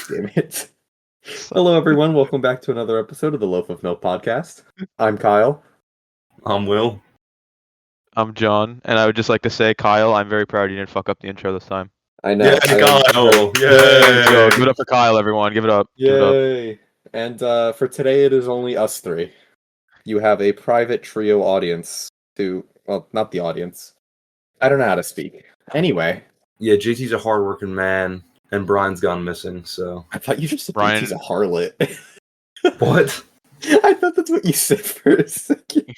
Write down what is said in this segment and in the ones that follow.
Damn it. Hello, everyone. Welcome back to another episode of the Loaf of Milk Podcast. I'm Kyle. I'm Will. I'm John, and I would just like to say, Kyle, I'm very proud you didn't fuck up the intro this time. I know. Yay, Kyle! Yay! So give it up for Kyle, everyone. Give it up. Give it up. Yay! And for today, it is only us three. You have a private trio audience well, not the audience. I don't know how to speak. Anyway. Yeah, JT's a hardworking man, and Brian's gone missing, so... I thought you just said Brian... JT's a harlot. What? I thought that's what you said for a second.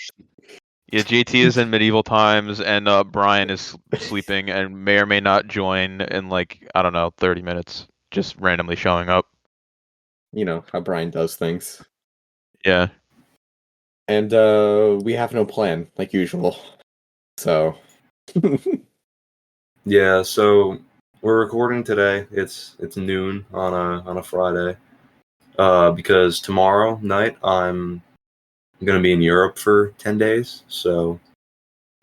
Yeah, JT is in medieval times, and Brian is sleeping and may or may not join in, 30 minutes. Just randomly showing up. You know, how Brian does things. Yeah. And we have no plan, like usual. So... Yeah, so we're recording today. It's noon on a Friday. Because tomorrow night I'm gonna be in Europe for 10 days, so...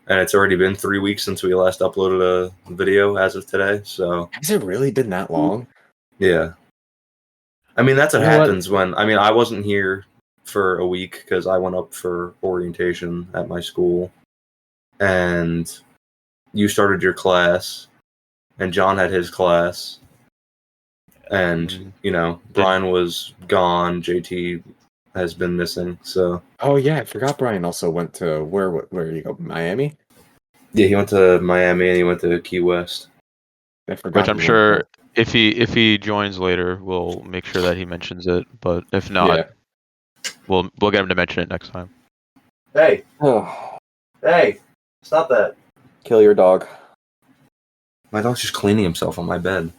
And it's already been 3 weeks since we last uploaded a video as of today, so... Has it really been that long? Yeah. I mean, that's what happens when... I mean, I wasn't here for a week because I went up for orientation at my school. And you started your class, and John had his class. And, Brian was gone, JT has been missing, so... Oh yeah, I forgot Brian also went to... Where did you go? Miami? Yeah, he went to Miami and he went to Key West. I forgot. Which I'm sure if he joins later, we'll make sure that he mentions it. But if not, we'll get him to mention it next time. Hey! Hey! Stop that. Kill your dog. My dog's just cleaning himself on my bed.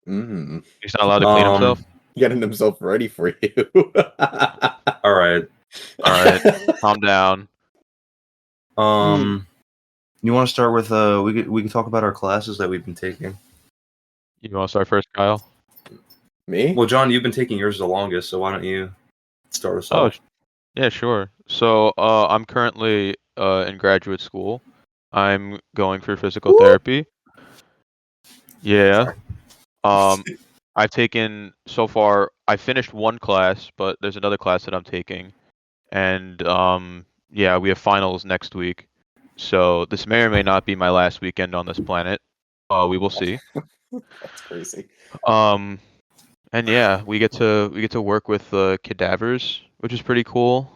Mm. He's not allowed to clean himself? Getting himself ready for you. Alright. Calm down. You want to start with, we can talk about our classes that we've been taking. You want to start first, Kyle? Me? Well, John, you've been taking yours the longest, so why don't you start us off? Yeah, sure. So, I'm currently in graduate school. I'm going for physical therapy. Yeah. I've taken, so far, I finished one class, but there's another class that I'm taking. And, yeah, we have finals next week. So, this may or may not be my last weekend on this planet. We will see. That's crazy. And yeah, we get to work with cadavers, which is pretty cool.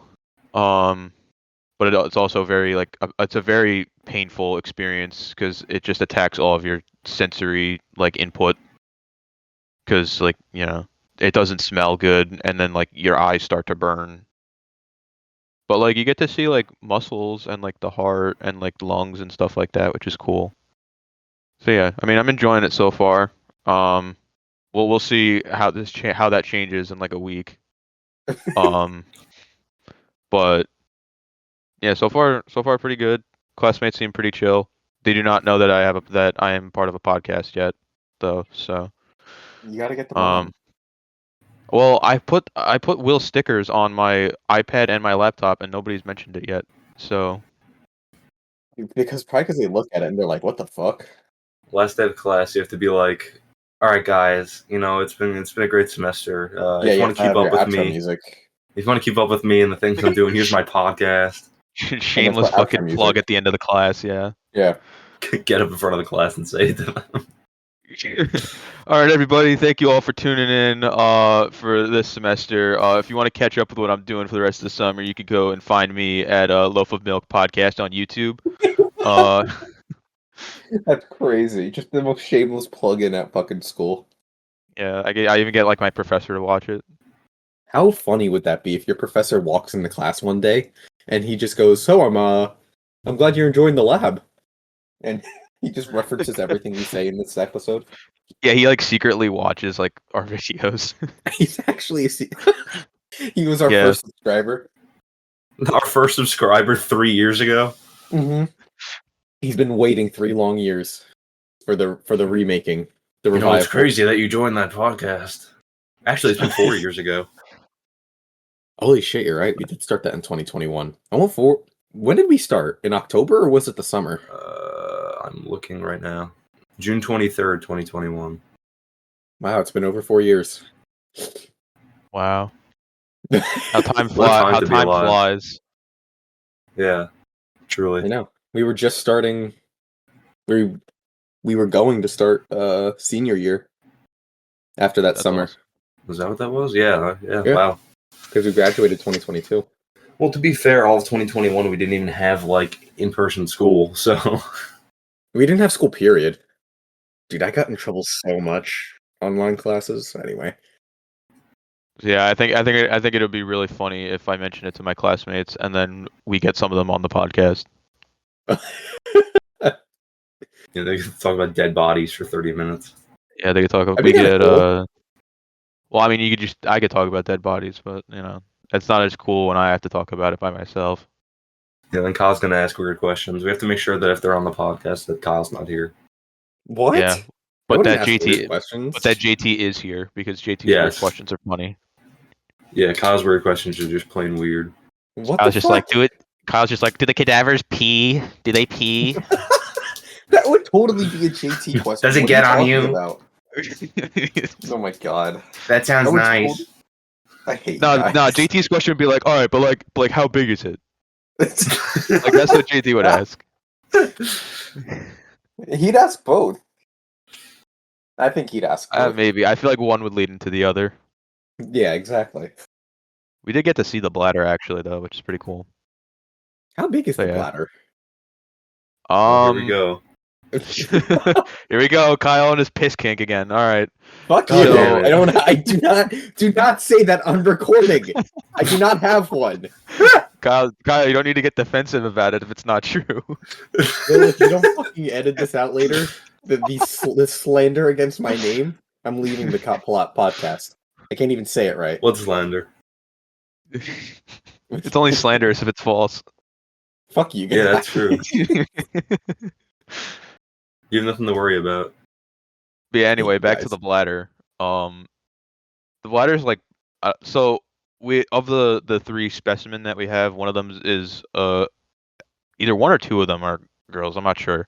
But it's also very it's a very painful experience because it just attacks all of your sensory input. Because it doesn't smell good, and then your eyes start to burn. But you get to see muscles and the heart and lungs and stuff like that, which is cool. So yeah, I mean I'm enjoying it so far. We'll see how that changes in a week. But yeah, so far pretty good. Classmates seem pretty chill. They do not know that I am part of a podcast yet, though. So you gotta get them. Well, I put Will stickers on my iPad and my laptop, and nobody's mentioned it yet. So because they look at it and they're like, "What the fuck?" Last day of class, you have to be like, "All right, guys, it's been a great semester. If you want to keep up with me, if you want to keep up with me and the things I'm doing, here's my podcast." Shameless fucking plug at the end of the class, yeah. Yeah. Get up in front of the class and say it to them. All right, everybody. Thank you all for tuning in for this semester. If you want to catch up with what I'm doing for the rest of the summer, you could go and find me at Loaf of Milk Podcast on YouTube. That's crazy. Just the most shameless plug-in at fucking school. Yeah, I even get my professor to watch it. How funny would that be if your professor walks into class one day and he just goes, "So I'm glad you're enjoying the lab," and he just references everything we say in this episode. Yeah, he secretly watches our videos. He's actually he was our first subscriber. Our first subscriber 3 years ago. Mm-hmm. He's been waiting 3 long years for the remaking. The revival. It's crazy that you joined that podcast. Actually, it's been 4 years ago. Holy shit, you're right. We did start that in 2021. When did we start? In October, or was it the summer? I'm looking right now. June 23rd, 2021. Wow, it's been over 4 years. Wow. How time What a time How to be time alive. flies. Yeah, truly. I know. We were just starting. We were going to start senior year after that That's summer awesome. Was that what that was? Yeah. Yeah. Wow. because we graduated 2022. Well, to be fair, all of 2021 we didn't even have like in-person school, so We didn't have school, period. Dude, I got in trouble so much online classes. Anyway, Yeah, I think it'll be really funny if I mention it to my classmates and then we get some of them on the podcast. they could talk about dead bodies for 30 minutes. Yeah, they could talk. That'd We be kinda get cool. Well, I mean, I could talk about dead bodies, but it's not as cool when I have to talk about it by myself. Yeah, then Kyle's gonna ask weird questions. We have to make sure that if they're on the podcast, that Kyle's not here. What? Yeah, I but wouldn't that ask weird JT, questions. but that JT is here because JT's weird Yes. questions are funny. Yeah, Kyle's weird questions are just plain weird. What Kyle's the just fuck? like, Kyle's just like, do the cadavers pee? Do they pee? That would totally be a JT question. Does it What get are on talking you? About? Oh my god. That sounds That would nice. I hate No, you guys. JT's question would be like, all right, but like, how big is it? Like that's what JT would ask. He'd ask both. I think he'd ask both. Maybe. I feel like one would lead into the other. Yeah, exactly. We did get to see the bladder actually, though, which is pretty cool. How big is So, the yeah. bladder? Oh, here we go. Here we go, Kyle and his piss kink again. All right. Fuck God you! damn it. I do not say that on recording. I do not have one. Kyle, you don't need to get defensive about it if it's not true. Will, if you don't fucking edit this out later, this slander against my name, I'm leaving the Cop Plot podcast. I can't even say it right. What's slander? It's only slanderous if it's false. Fuck you guys. Yeah, that's true. You have nothing to worry about. But yeah, anyway, back to Guys. the bladder. The bladder's like, so we of the three specimen that we have, one of them is either one or two of them are girls. I'm not sure.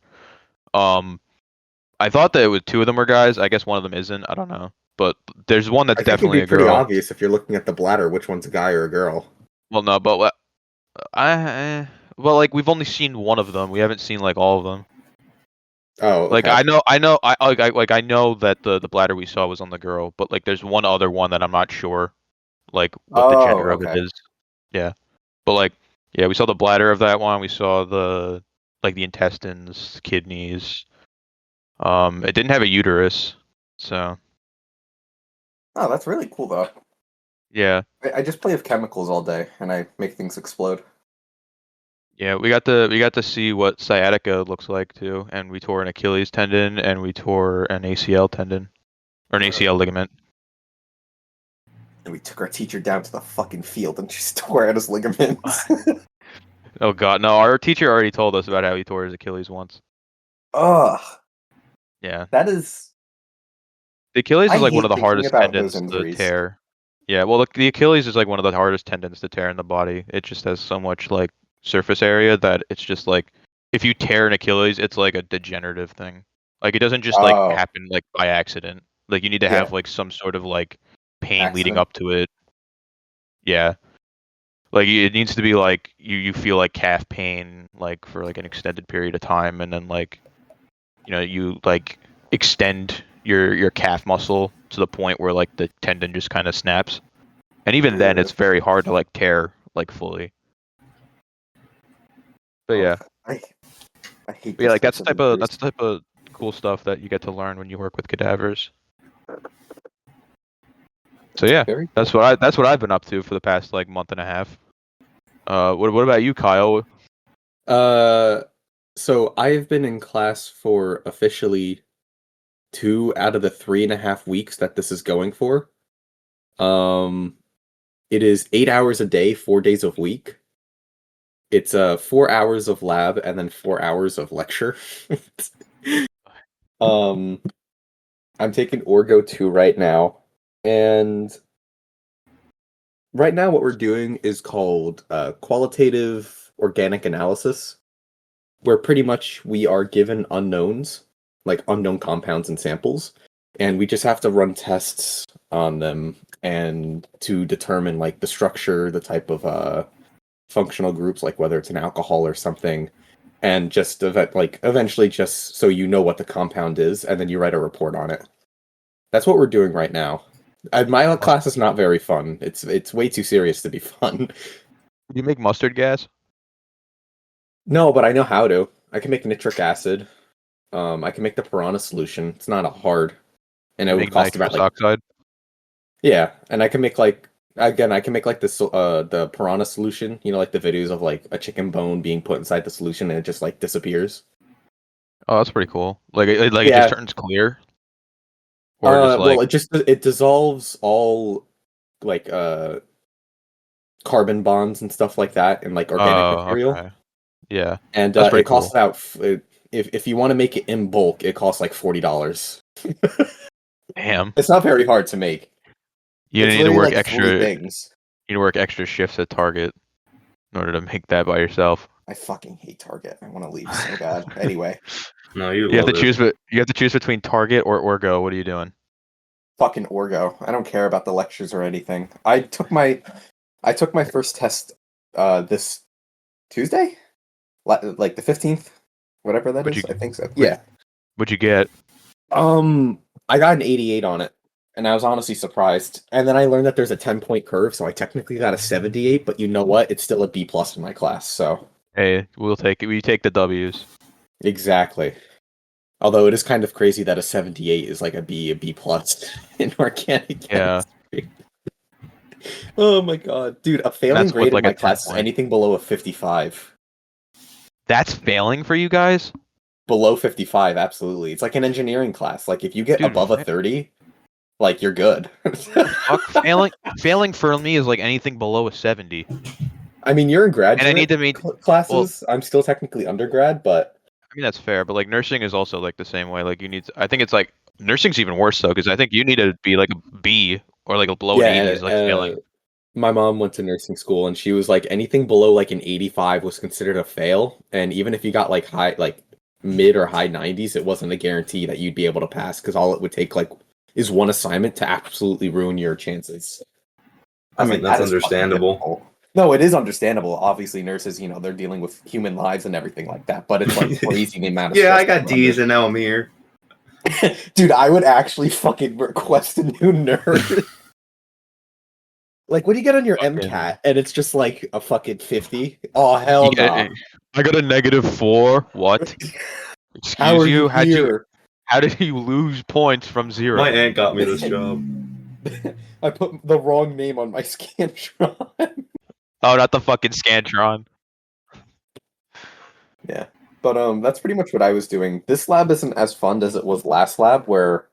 I thought that it was two of them were guys. I guess one of them isn't. I don't know. But there's one that's I think definitely a it'd be pretty girl. obvious if you're looking at the bladder which one's a guy or a girl. Well, no, but well, like we've only seen one of them. We haven't seen like all of them. Oh, okay. Like I know that the bladder we saw was on the girl, but like there's one other one that I'm not sure, like what the gender of it okay. is. Yeah, but like yeah, we saw the bladder of that one. We saw the intestines, kidneys. It didn't have a uterus, so Oh, that's really cool though. yeah. I just play with chemicals all day and I make things explode. Yeah, we got to see what sciatica looks like too, and we tore an Achilles tendon and we tore an ACL tendon or an ACL ligament. And we took our teacher down to the fucking field and she tore out his ligaments. Oh god, no! Our teacher already told us about how he tore his Achilles once. Ugh. Yeah, That is. the Achilles I is like one hate of the thinking hardest about tendons those to injuries. tear. Yeah, well, the Achilles is like one of the hardest tendons to tear in the body. It just has so much like surface area that it's just like if you tear an Achilles, it's like a degenerative thing. Like it doesn't just like Oh. happen like by accident. Like you need to Yeah. have like some sort of like pain leading Accident. up to it. Yeah. Like it needs to be like you feel like calf pain like for like an extended period of time, and then like you like extend your calf muscle to the point where like the tendon just kind of snaps, and even then it's very hard to like tear like fully. But yeah, I hate. but yeah, like that's that's the type of cool stuff that you get to learn when you work with cadavers. So yeah, that's what I've been up to for the past like month and a half. What about you, Kyle? So I've been in class for officially 2 out of the 3.5 weeks that this is going for. It is 8 hours a day, 4 days a week. It's 4 hours of lab and then 4 hours of lecture. I'm taking Orgo 2 right now, and right now what we're doing is called qualitative organic analysis, where pretty much we are given unknowns, like unknown compounds and samples, and we just have to run tests on them and to determine like the structure, the type of functional groups, like whether it's an alcohol or something, and just eventually just so you know what the compound is, and then you write a report on it. That's what we're doing right now. My class is not very fun. It's way too serious to be fun. Do you make mustard gas? No, but I know how to. I can make nitric acid. I can make the piranha solution. It's not a hard, and it would Make cost nitrous about like oxide? yeah. And I can make like again, I can make like the piranha solution. You know, like the videos of like a chicken bone being put inside the solution and it just like disappears. Oh, that's pretty cool. Like it Yeah. just turns clear? Or just like... Well, it dissolves all like carbon bonds and stuff like that and like organic material. Okay. Yeah. And That's pretty it costs cool. about if you want to make it in bulk, it costs like $40. Damn. It's not very hard to make. You It's need to literally work like extra. 3 things. You need to work extra shifts at Target in order to make that by yourself. I fucking hate Target. I want to leave so bad. Anyway, No, you You have love to it. choose, but you have to choose between Target or Orgo. What are you doing? fucking Orgo. I don't care about the lectures or anything. I took my first test this Tuesday, like the 15th, whatever that is. I think so. Yeah. What'd you get? I got an 88 on it, and I was honestly surprised. And then I learned that there's a 10-point curve, so I technically got a 78. But you know what? It's still a B plus in my class. So Hey, we'll take it. We take the W's. exactly. Although it is kind of crazy that a 78 is like a B plus in organic Yeah. chemistry. Oh my god, dude! A failing That's with, grade like, in a my class is 10-point. anything below a 55. That's failing for you guys? Below 55, absolutely. It's like an engineering class. Like if you get Dude, above a 30, like you're good. Fuck, failing for me is like anything below a 70. I mean, you're in graduate And I need to meet. classes. I'm still technically undergrad, but I mean, that's fair, but like nursing is also like the same way. Like you need. I think it's like nursing's even worse though, because I think you need to be like a B or like below an 80 is like failing. my mom went to nursing school and she was like anything below like an 85 was considered a fail, and even if you got like mid or high 90s, it wasn't a guarantee that you'd be able to pass, because all it would take like is one assignment to absolutely ruin your chances. I mean, that's understandable. No, it is understandable. Obviously, nurses, they're dealing with human lives and everything like that, but it's like crazy the amount of Yeah, I stress got D's and now I'm here. Dude, I would actually fucking request a new nurse. Like, what do you get on your MCAT? And it's just like a fucking 50? Oh, hell no. I got a -4. What? Excuse How are you? here? How did you lose points from 0? My aunt got me this job. I put the wrong name on my Scantron. Oh, not the fucking Scantron. Yeah. But that's pretty much what I was doing. This lab isn't as fun as it was last lab, where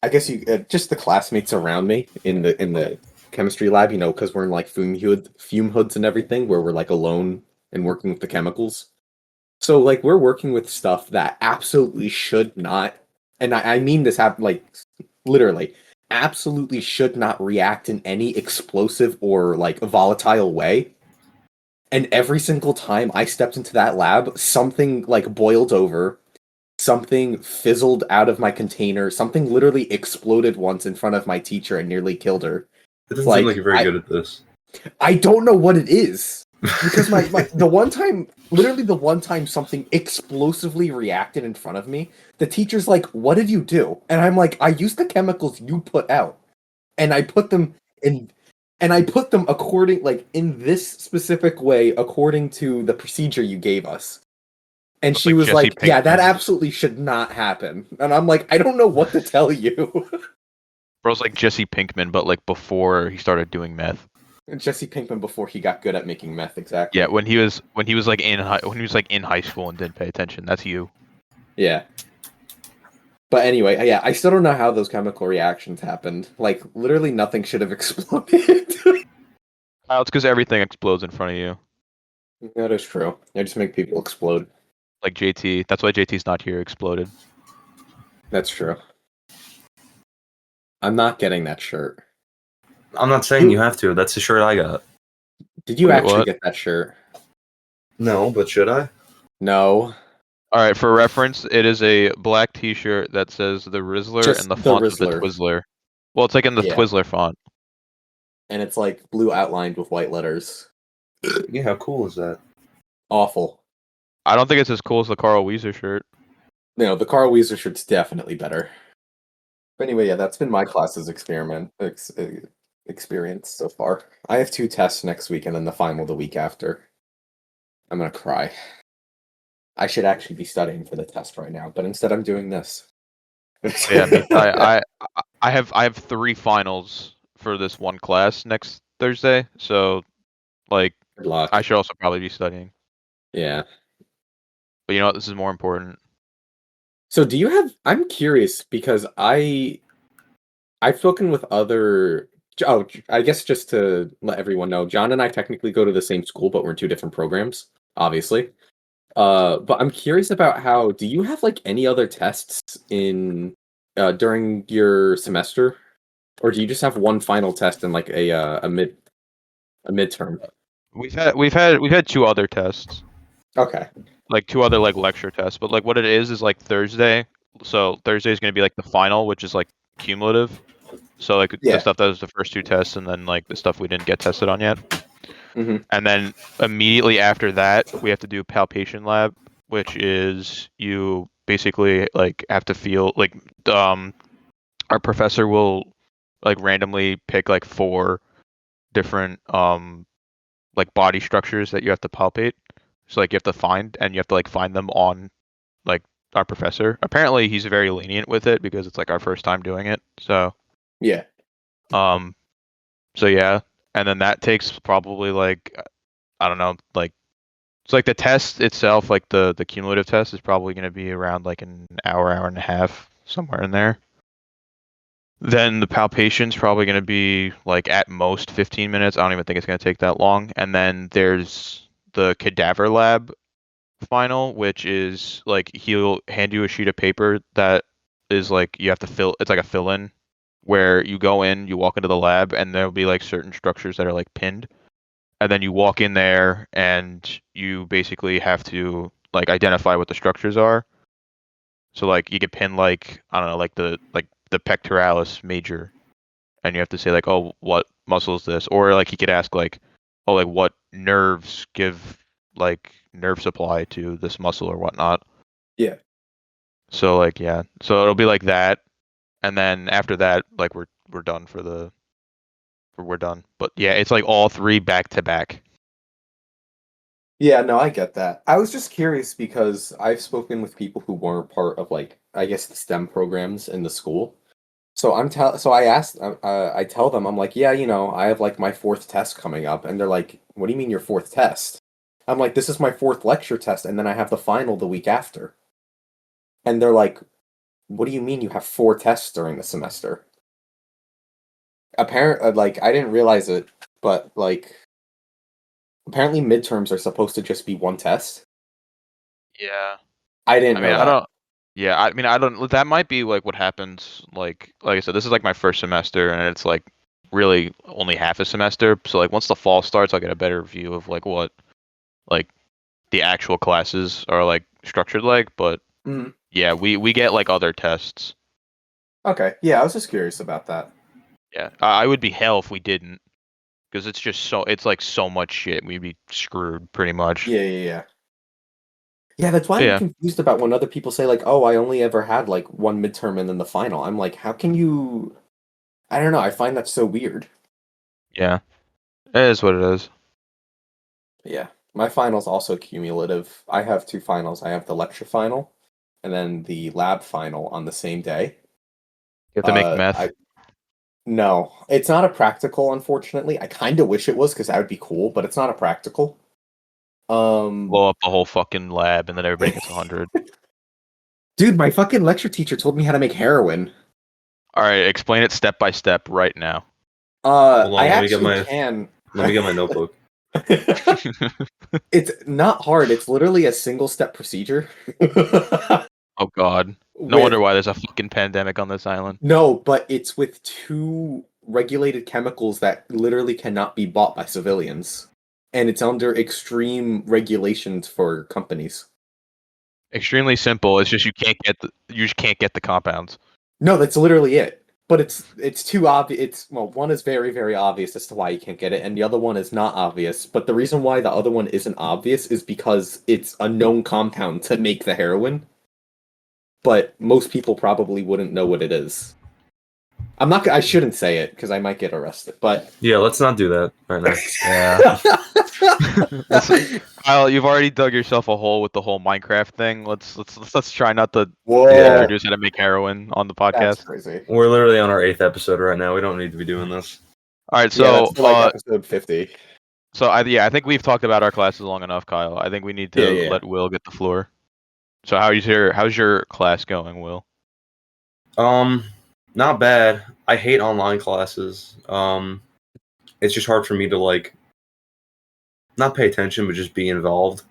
I guess you just the classmates around me in the chemistry lab, because we're in like fume hoods and everything, where we're like alone and working with the chemicals. So like we're working with stuff that absolutely should not, and I mean this like literally, absolutely should not react in any explosive or like volatile way. And every single time I stepped into that lab, something like boiled over, something fizzled out of my container, something literally exploded once in front of my teacher and nearly killed her. It doesn't seem like you're very good at this. I don't know what it is. Because the one time something explosively reacted in front of me, the teacher's like, "What did you do?" And I'm like, "I used the chemicals you put out, and I put them in, and I put them in this specific way according to the procedure you gave us." And she was like, "Yeah, that absolutely should not happen." And I'm like, "I don't know what to tell you." Bro's like Jesse Pinkman, but like before he started doing meth. Jesse Pinkman before he got good at making meth, exactly. Yeah, when he was like in high school and didn't pay attention. That's you. Yeah. But anyway, yeah, I still don't know how those chemical reactions happened. Like, literally nothing should have exploded. It's because everything explodes in front of you. That is true. I just make people explode. Like JT. That's why JT's not here. Exploded. That's true. I'm not getting that shirt. I'm not saying you have to. That's the shirt I got. Did you actually get that shirt? No, but should I? No. All right, for reference, it is a black T-shirt that says the Rizzler Just and the the font of the Rizzler. Twizzler. Well, it's like in the Yeah. Twizzler font. And it's like blue outlined with white letters. Yeah, how cool is that? Awful. I don't think it's as cool as the Carl Weezer shirt. No, the Carl Weezer shirt's definitely better. But anyway, yeah, that's been my class's experience so far. I have 2 tests next week and then the final the week after. I'm gonna cry. I should actually be studying for the test right now, but instead I'm doing this. Yeah, I have 3 finals for this one class next Thursday, so like Good luck. I should also probably be studying. Yeah. But you know what? This is more important. So do you have? I'm curious because I've spoken with other. Oh, I guess just to let everyone know, John and I technically go to the same school, but we're in 2 different programs, obviously. But I'm curious about how. Do you have like any other tests in during your semester, or do you just have one final test and like a midterm? We've had 2 other tests. Okay. Like 2 other like lecture tests, but like what it is like Thursday. So Thursday is going to be like the final, which is like cumulative. So like Yeah. the stuff that was the first 2 tests, and then like the stuff we didn't get tested on yet. Mhm. And then immediately after that, we have to do palpation lab, which is you basically like have to feel like our professor will like randomly pick like 4 different like body structures that you have to palpate. So like you have to find, and you have to like find them on like our professor. Apparently he's very lenient with it because it's like our first time doing it. So Yeah. um so yeah, and then that takes probably like I don't know, like it's like the test itself, like the cumulative test is probably going to be around like an hour and a half, somewhere in there. Then the palpation's probably going to be like at most 15 minutes. I don't even think it's going to take that long. And then there's the cadaver lab final, which is like he'll hand you a sheet of paper that is like you have to fill. It's like a fill in where you go in, you walk into the lab, and there'll be like certain structures that are like pinned, and then you walk in there and you basically have to like identify what the structures are. So like you could pin like I don't know like the pectoralis major, and you have to say like, oh, what muscle is this? Or like he could ask like, oh, like what nerves give like nerve supply to this muscle or whatnot. Yeah. So like yeah, so it'll be like that, and then after that like we're done for the we're done. But yeah, it's like all 3 back to back. Yeah, no, I get that. I was just curious because I've spoken with people who weren't part of like I guess the STEM programs in the school. So I tell them I'm like, yeah, I have like my 4th test coming up, and they're like, what do you mean your 4th test? I'm like, this is my 4th lecture test, and then I have the final the week after. And they're like, what do you mean you have 4 tests during the semester? Apparently, like I didn't realize it, but like apparently midterms are supposed to just be 1 test. Yeah. I didn't I mean, know I that. don't. Yeah, I mean, I don't. That might be like what happens. Like I said, this is like my first semester, and it's like really only half a semester. So like once the fall starts, I'll get a better view of like what like the actual classes are like structured like. But Mhm. yeah, we get like other tests. Okay, yeah, I was just curious about that. Yeah, I would be hell if we didn't, because it's just it's like so much shit. We'd be screwed pretty much. Yeah. Yeah, that's why But I'm yeah, confused about when other people say like, "Oh, I only ever had like 1 midterm and then the final." I'm like, "How can you?" I don't know. I find that so weird. yeah, it is what it is. Yeah, my final's also cumulative. I have 2 finals. I have the lecture final and then the lab final on the same day. You have to make I meth, No, it's not a practical, unfortunately. I kind of wish it was because that would be cool, but it's not a practical. Um, blow up the whole fucking lab, and then everybody gets 100. dude, my fucking lecture teacher told me how to make heroin. All right, explain it step by step right now. Hold I on, actually can. let me get my notebook. It's not hard. It's literally a single step procedure. Oh God, no with wonder why there's a fucking pandemic on this island. No, but it's with 2 regulated chemicals that literally cannot be bought by civilians. And it's under extreme regulations for companies. Extremely simple. It's just you just can't get the compounds. No, that's literally it. But it's too obvious. One is very, very obvious as to why you can't get it, and the other one is not obvious. But the reason why the other one isn't obvious is because it's a known compound to make the heroin. But most people probably wouldn't know what it is. I shouldn't say it because I might get arrested. But Yeah, let's not do that right now. Yeah. Kyle, you've already dug yourself a hole with the whole Minecraft thing. Let's try not to Whoa, introduce how to make heroin on the that's podcast. crazy. We're literally on our 8th episode right now. We don't need to be doing this. All right, Yeah, so that's for, like episode 50. I think we've talked about our classes long enough, Kyle. I think we need to Yeah. let Will get the floor. So how's your class going, Will? Not bad. I hate online classes. It's just hard for me to like not pay attention, but just be involved.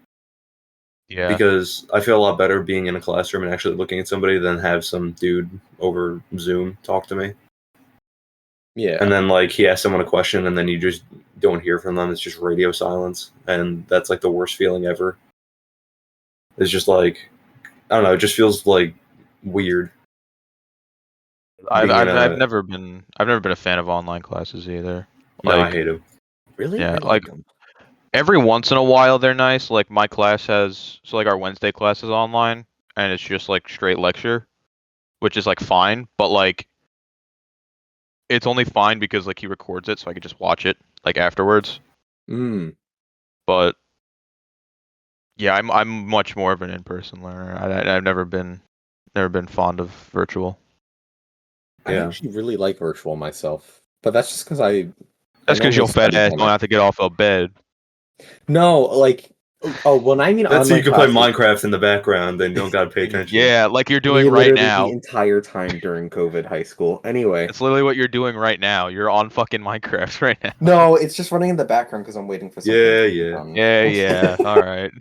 Yeah. Because I feel a lot better being in a classroom and actually looking at somebody than have some dude over Zoom talk to me. Yeah. And then like he asks someone a question and then you just don't hear from them. It's just radio silence. And that's like the worst feeling ever. It's just like, I don't know, it just feels like weird. I've being never been a fan of online classes either. No, I Like, hate them. Really? Yeah, I like- 'em. every once in a while they're nice. Like my class like our Wednesday class is online and it's just like straight lecture, which is like fine, but like it's only fine because like he records it so I could just watch it like afterwards. But yeah, I'm much more of an in-person learner. I've never been fond of virtual. I Yeah. actually really like virtual myself, but that's just because That's because your fat ass don't have to get off of bed. No, like, when I mean That's so online you can play classes, Minecraft in the background and you don't gotta pay attention. Yeah, like you're doing right literally now. the entire time during COVID high school. Anyway, It's literally what you're doing right now. You're on fucking Minecraft right now. no, it's just running in the background because I'm waiting for something. Yeah, to be yeah. done. Yeah. All right.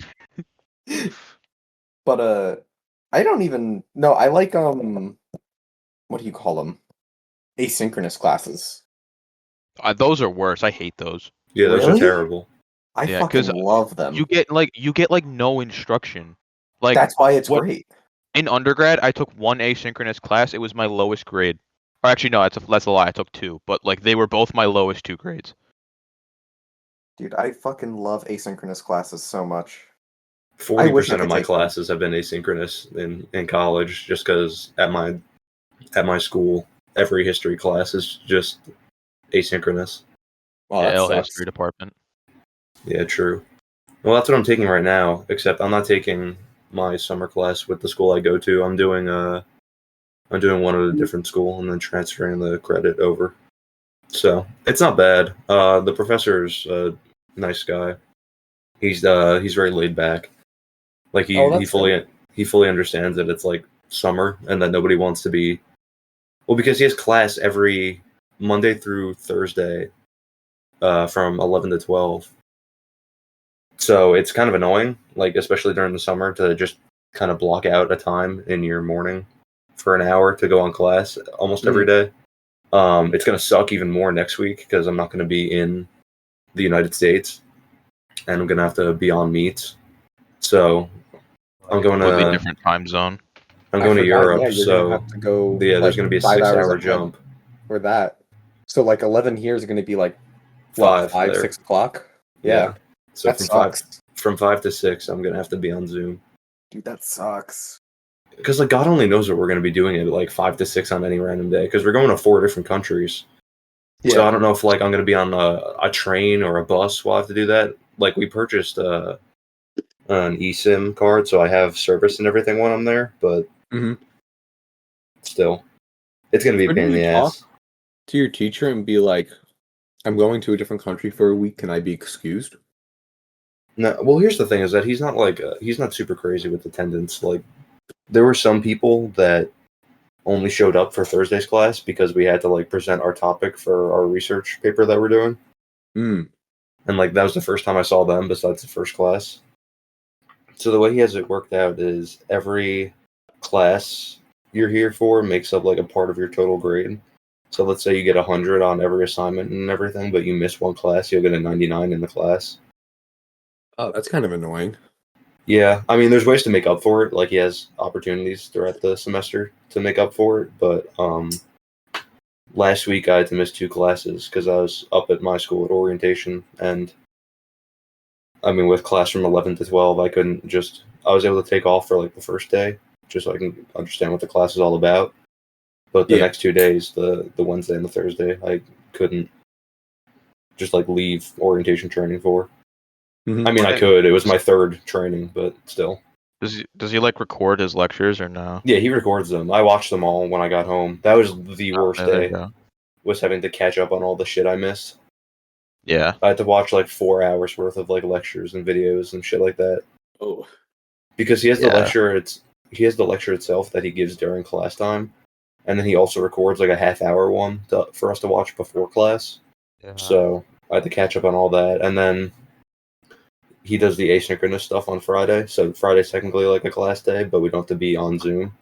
But I don't even no. I like what do you call them? Asynchronous classes. Those are worse. I hate those. Yeah, those Really? are terrible. I Yeah, fucking 'cause love them. You get like no instruction. Like That's why it's what- great. in undergrad, I took one asynchronous class. It was my lowest grade. Or actually, no, that's a lie. I took two, but like they were both my lowest 2 grades. Dude, I fucking love asynchronous classes so much. 40% of could my take them. classes have been asynchronous in college, just because at my school every history class is just asynchronous. Oh, that L sucks. history department. Yeah, true. Well, that's what I'm taking right now. Except I'm not taking my summer class with the school I go to. I'm doing one at a different school and then transferring the credit over. So it's not bad. The professor's a nice guy. He's very laid back. Like he that's fully understands that it's like summer and that nobody wants to be. Well, because he has class every Monday through Thursday, from 11 to 12. So it's kind of annoying, like especially during the summer, to just kind of block out a time in your morning for an hour to go on class almost every day. It's gonna suck even more next week because I'm not gonna be in the United States, and I'm gonna have to be on meets. So I'm going Completely to different time zone. I'm going to Europe. Yeah, you're so gonna have to go. yeah, there's gonna be a 5 hours 6-hour ahead jump. for that. So like 11 here is gonna be like Five five, there. 6 o'clock. Yeah, So that from sucks. 5 to 6, I'm gonna have to be on Zoom. Dude, that sucks. Because like God only knows what we're gonna be doing at like 5 to 6 on any random day. Because we're going to 4 different countries. Yeah. So I don't know if like I'm gonna be on a train or a bus while I have to do that. Like we purchased an eSIM card, so I have service and everything when I'm there. But still, it's gonna be a Where pain in do the you ass. to your teacher and be like, I'm going to a different country for a week. Can I be excused? No, well, here's the thing: is that he's not like he's not super crazy with attendance. Like there were some people that only showed up for Thursday's class because we had to like present our topic for our research paper that we're doing. And like that was the first time I saw them besides the first class. So the way he has it worked out is every class you're here for makes up like a part of your total grade. So let's say you get 100 on every assignment and everything, but you miss one class, you'll get a 99 in the class. Oh, that's kind of annoying. Yeah, I mean, there's ways to make up for it. Like he has opportunities throughout the semester to make up for it. But last week I had to miss 2 classes because I was up at my school at orientation, and I mean, with class from 11 to 12, I was able to take off for like the first day just so I can understand what the class is all about. But the next 2 days, the Wednesday and the Thursday, I couldn't just like leave orientation training for. Mm-hmm. I mean, I could. It was my 3rd training, but still. Does he like record his lectures or no? Yeah, he records them. I watched them all when I got home. That was the worst there you day. go. Was having to catch up on all the shit I missed. Yeah. I had to watch like 4 hours worth of like lectures and videos and shit like that. Oh, Because he has the lecture. He has the lecture itself that he gives during class time, and then he also records like a half-hour one for us to watch before class. Yeah. So I had to catch up on all that, and then he does the asynchronous stuff on Friday. So Friday's technically like a class day, but we don't have to be on Zoom,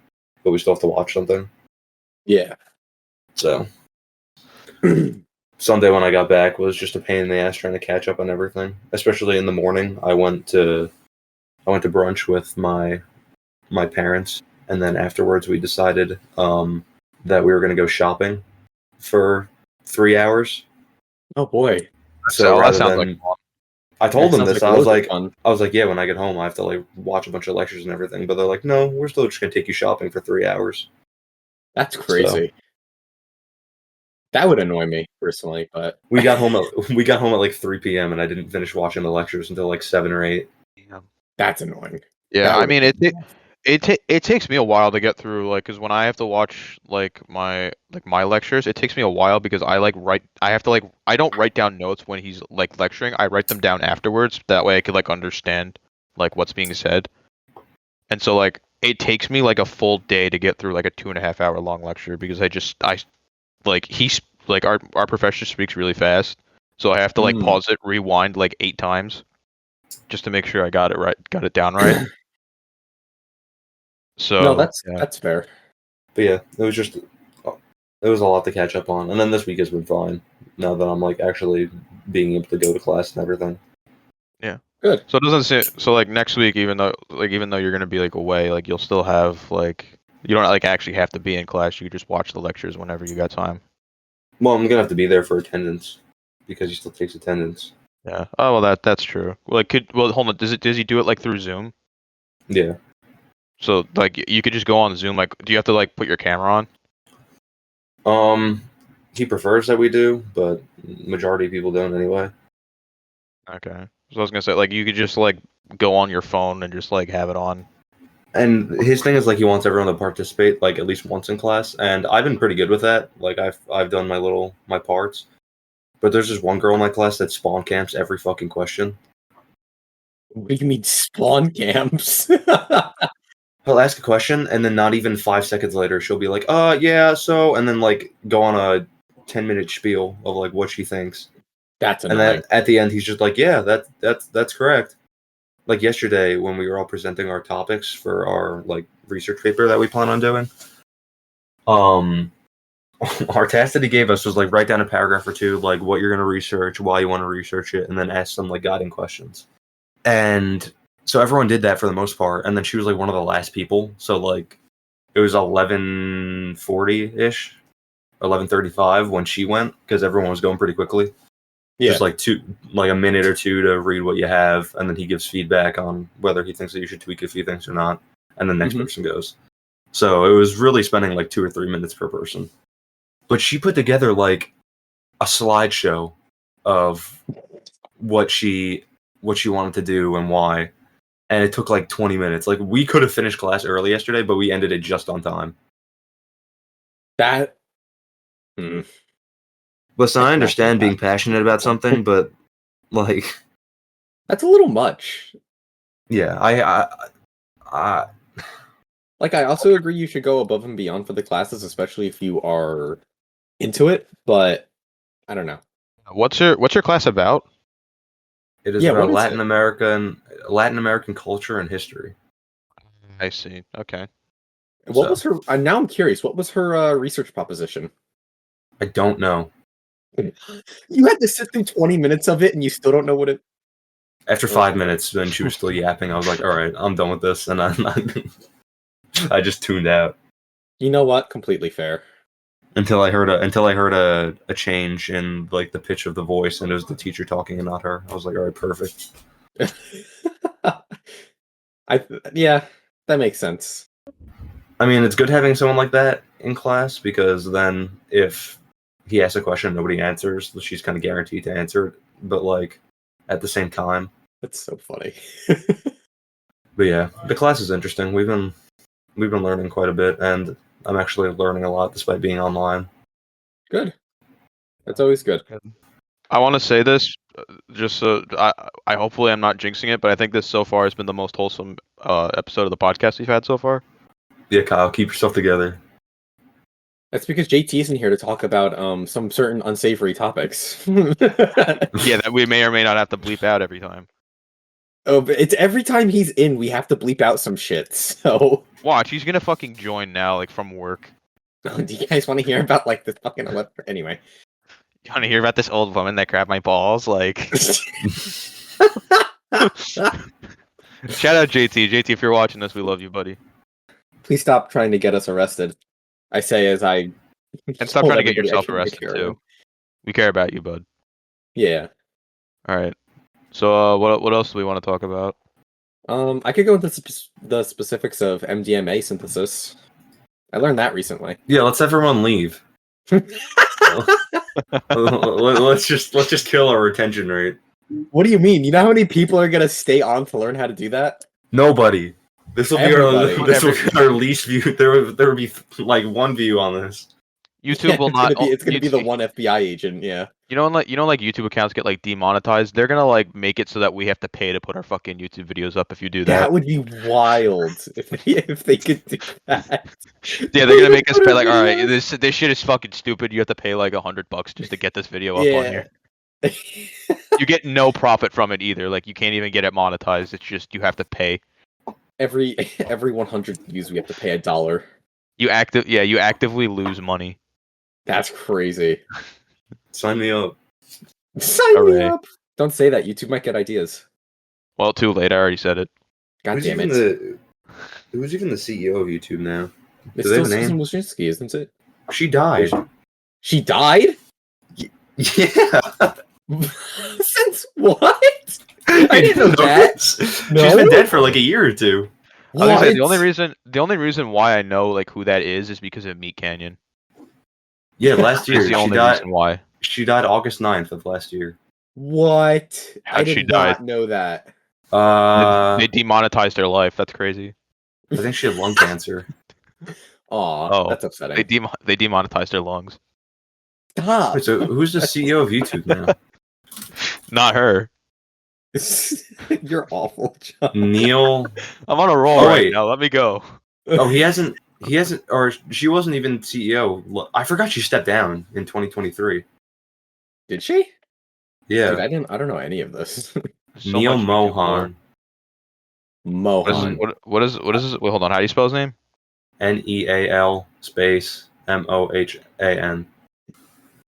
but we still have to watch something. yeah. So Sunday when I got back was just a pain in the ass trying to catch up on everything, especially in the morning. I went to brunch with my parents, and then afterwards we decided that we were going to go shopping for 3 hours. Oh boy. So that sounds like fun. I told them this. I was like, fun. yeah, when I get home, I have to like watch a bunch of lectures and everything. But they're like, no, we're still just going to take you shopping for 3 hours. That's crazy. That would annoy me personally, but we got home at like 3 p.m. and I didn't finish watching the lectures until like 7 or 8. That's annoying. Yeah, I mean it takes me a while to get through, like, because when I have to watch my lectures, it takes me a while because I don't write down notes when he's like lecturing. I write them down afterwards. That way I could like understand like what's being said. And so like it takes me like a full day to get through like a 2.5 hour long lecture because our professor speaks really fast, so I have to like pause it, rewind like 8 times just to make sure I got it down right. So no, that's fair. But yeah, it was a lot to catch up on, and then this week has been fine now that I'm like actually being able to go to class and everything. Yeah, good. So it doesn't say so like next week, even though you're gonna be like away, like you'll still have like you don't like actually have to be in class. You can just watch the lectures whenever you got time. Well, I'm gonna have to be there for attendance because he still takes attendance. Yeah. Oh well, that's true. Like, hold on. Does he do it like through Zoom? Yeah. So like you could just go on Zoom. Like, do you have to like put your camera on? He prefers that we do, but majority of people don't anyway. Okay. So I was gonna say like you could just like go on your phone and just like have it on. And his thing is like he wants everyone to participate like at least once in class, and I've been pretty good with that. Like I've done my parts, but there's just one girl in my class that spawn camps every fucking question. What do you mean spawn camps? He'll ask a question, and then not even 5 seconds later, she'll be like, yeah, so," and then like go on a 10-minute spiel of like what she thinks. That's annoying. And then at the end, he's just like, "Yeah, that's correct." Like yesterday, when we were all presenting our topics for our like research paper that we plan on doing, our task that he gave us was like write down a paragraph or two, like what you're going to research, why you want to research it, and then ask some like guiding questions. And so everyone did that for the most part, and then she was like one of the last people. So like it was 11:40-ish, 11:35 when she went because everyone was going pretty quickly. Yeah. Just like a minute or two to read what you have, and then he gives feedback on whether he thinks that you should tweak a few things or not, and the next person goes. So it was really spending like 2 or 3 minutes per person. But she put together like a slideshow of what she wanted to do and why. And it took like 20 minutes. Like we could have finished class early yesterday, but we ended it just on time. Listen, I understand being passionate about something, but like that's a little much. Yeah, I like I also agree you should go above and beyond for the classes, especially if you are into it, but I don't know. What's your class about? It is about Latin American culture and history. I see. Okay. What was her? Now I'm curious. What was her research proposition? I don't know. You had to sit through 20 minutes of it, and you still don't know what it. After 5 minutes, then she was still yapping. I was like, all right, I'm done with this. And I just tuned out. You know what? Completely fair. Until I heard a change in like the pitch of the voice, and it was the teacher talking and not her. I was like, all right, perfect. Yeah, that makes sense. I mean, it's good having someone like that in class, because then if he asks a question and nobody answers, she's kind of guaranteed to answer it. But like at the same time, That's so funny. but yeah, the class is interesting. We've been learning quite a bit, and I'm actually learning a lot despite being online. Good. That's always good. I want to say this, just so I hopefully I'm not jinxing it, but I think this so far has been the most wholesome episode of the podcast we've had so far. Yeah, Kyle, keep yourself together. That's because JT isn't here to talk about some certain unsavory topics. Yeah, that we may or may not have to bleep out every time. Oh, but it's every time he's in, we have to bleep out some shit. So Watch, he's gonna fucking join now, like from work. do you guys want to hear about like the fucking anyway? You want to hear about this old woman that grabbed my balls? Like, shout out JT. JT, if you're watching this, we love you, buddy. Please stop trying to get us arrested. I say as I And stop told trying to get everybody I yourself shouldn't be arrested carrying. too. We care about you, bud. Yeah. All right. So, what else do we want to talk about? I could go into the specifics of MDMA synthesis. I learned that recently. Yeah, let's everyone leave. let's just kill our retention rate. What do you mean? You know how many people are gonna stay on to learn how to do that? Nobody. This will be our least view. There will be like one view on this. YouTube will not. It's gonna be the one FBI agent. Yeah. You know, like YouTube accounts get like demonetized. They're gonna like make it so that we have to pay to put our fucking YouTube videos up if you do that. That would be wild if they could do that. Yeah, they're gonna make us pay like, all right, this shit is fucking stupid. You have to pay like $100 just to get this video up on here. You get no profit from it either. Like you can't even get it monetized. It's just you have to pay. Every 100 views, we have to pay $1. You actively lose money. That's crazy. Sign me up. Sign me up. Don't say that. YouTube might get ideas. Well, too late. I already said it. God damn it. Who's even the CEO of YouTube now? It's still Susan Wojcicki, isn't it? She died. She died? Yeah. Since what? I didn't know that. No? She's been dead for like a year or two. I was gonna say, the only reason why I know like who that is because of Meat Canyon. Yeah, last year. That's the only reason why. She died August 9th of last year. What? I did not know that. They demonetized her life. That's crazy. I think she had lung cancer. Aw, that's upsetting. They demonetized her lungs. Stop. Wait, so who's the CEO of YouTube now? Not her. You're awful, John. Neil. I'm on a roll right now. Let me go. Oh, he hasn't, or she wasn't even CEO. I forgot she stepped down in 2023. Did she? Yeah. Dude, I don't know any of this. Neil Mohan. Mohan. What is this? Wait, hold on. How do you spell his name? Neal space Mohan.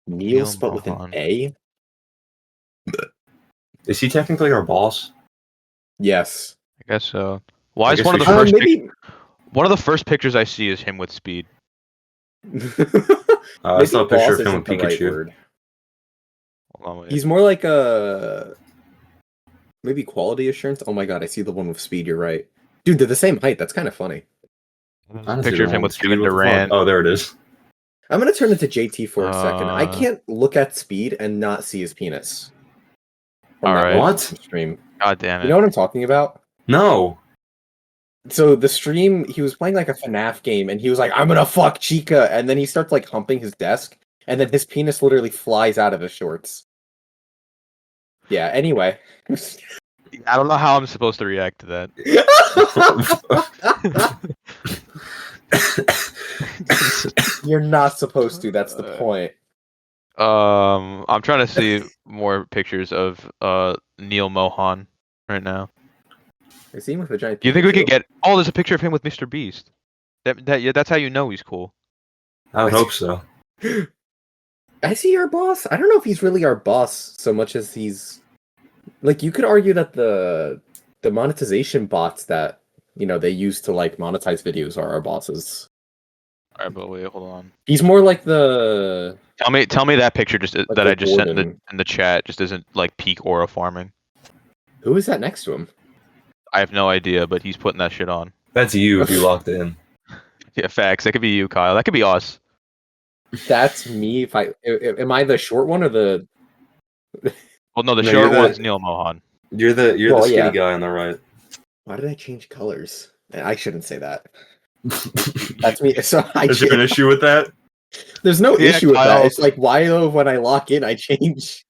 Neil spelled with an A? Is he technically our boss? Yes. I guess so. Why is one of the first one of the first pictures I see is him with speed? I saw a picture of him with Pikachu. Right. Hold on, wait. He's more like a maybe quality assurance. Oh my god, I see the one with speed. You're right, dude. They're the same height. That's kind of funny. Picture of him with Kevin Durant. Oh, there it is. I'm gonna turn it to JT for a second. I can't look at speed and not see his penis. All right. What? Stream. God damn it. You know what I'm talking about? No. So the stream, he was playing like a FNAF game, and he was like, "I'm gonna fuck Chica," and then he starts like humping his desk, and then his penis literally flies out of his shorts. Yeah. Anyway. I don't know how I'm supposed to react to that. You're not supposed to. That's the point. I'm trying to see more pictures of Neil Mohan right now. I see him with a giant. Do you think we could get? Oh, there's a picture of him with Mr. Beast. That's how you know he's cool. I would hope so. Is he our boss? I don't know if he's really our boss so much as he's Like, you could argue that the monetization bots that they use to like monetize videos are our bosses. All right, but wait, hold on. He's more like the Tell me that picture just that the I just sent in Gordon. the chat just isn't like peak aura farming. Who is that next to him? I have no idea, but he's putting that shit on. That's you if you locked in. Yeah, facts. That could be you, Kyle. That could be us. That's me. Am I the short one or the? Well, no, the No, short you're one's the- Neil Mohan. You're the Well, skinny yeah. guy on the right. Why did I change colors? I shouldn't say that. That's me. So Is there an issue with that? There's no Yeah, issue with that. Kyle. It's like, why though? When I lock in, I change.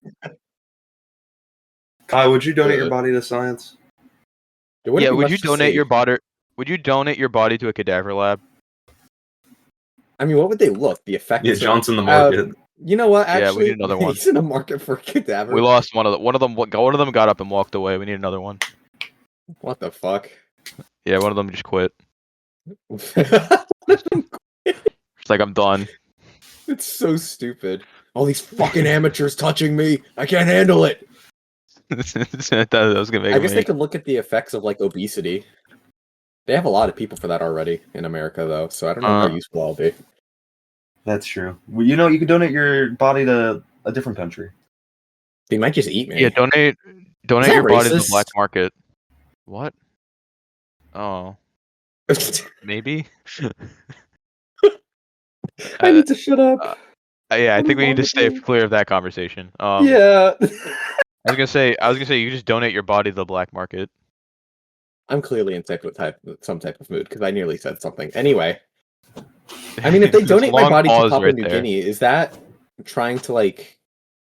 Kyle, would you donate your body to science? There wouldn't Yeah, be would much you to donate say. your body? Would you donate your body to a cadaver lab? I mean, what would they look? The effects. Yeah, Johnson the market. You know what? Yeah, we Actually, need another one. he's in a market for a cadaver. We lost one of them. One of them got up and walked away. We need another one. What the fuck? Yeah, one of them just quit. It's It's like I'm done. so stupid. All these fucking amateurs touching me. I can't handle it. That was gonna make I guess they me. could look at the effects of like obesity. They have a lot of people for that already in America, though, so I don't know how useful I'll be. That's true. Well, you could donate your body to a different country. They might just eat me. Yeah, donate that your body to the racist? black market. What? Oh, maybe. I need to shut up. Yeah, I think we need to stay Wonderful. clear of that conversation. Yeah. I was gonna say you just donate your body to the black market. I'm clearly in some type of mood because I nearly said something. Anyway, I mean, if they There's a donate my long body to pause Papua right New there. Guinea, is that trying to like?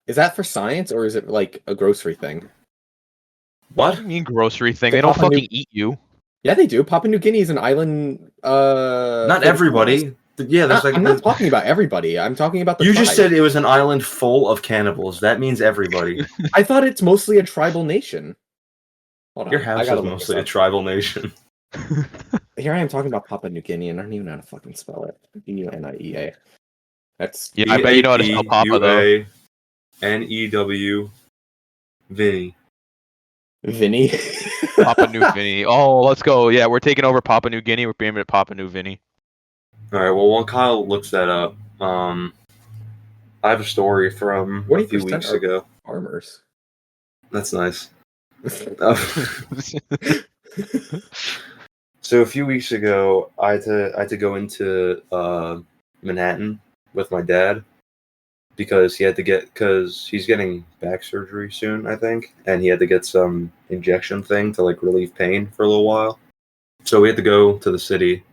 Is that for science or is it like a grocery thing? What What? do you mean grocery thing? The They don't Papua New- fucking eat you. Yeah, they do. Papua New Guinea is an island. Not everybody. Yeah, there's I'm not talking about everybody. I'm talking about the. You just tribe. said it was an island full of cannibals. That means everybody. I thought it's mostly a tribal nation. Hold on, Your I house gotta is look mostly a this up. tribal nation. Here I am talking about Papua New Guinea, and I don't even know how to fucking spell it. UNIEA. That's Yeah, I bet you know how to spell Papa though. New Vinny. Vinny. Papua New Guinea. Oh, let's go. Yeah, we're taking over Papua New Guinea. We're aiming at Papua New Guinea. All right. Well, while Kyle looks that up, I have a story from a few 40% weeks are ago. farmers. That's nice. So a few weeks ago, I had to go into Manhattan with my dad because he's getting back surgery soon, I think, and he had to get some injection thing to like relieve pain for a little while. So we had to go to the city.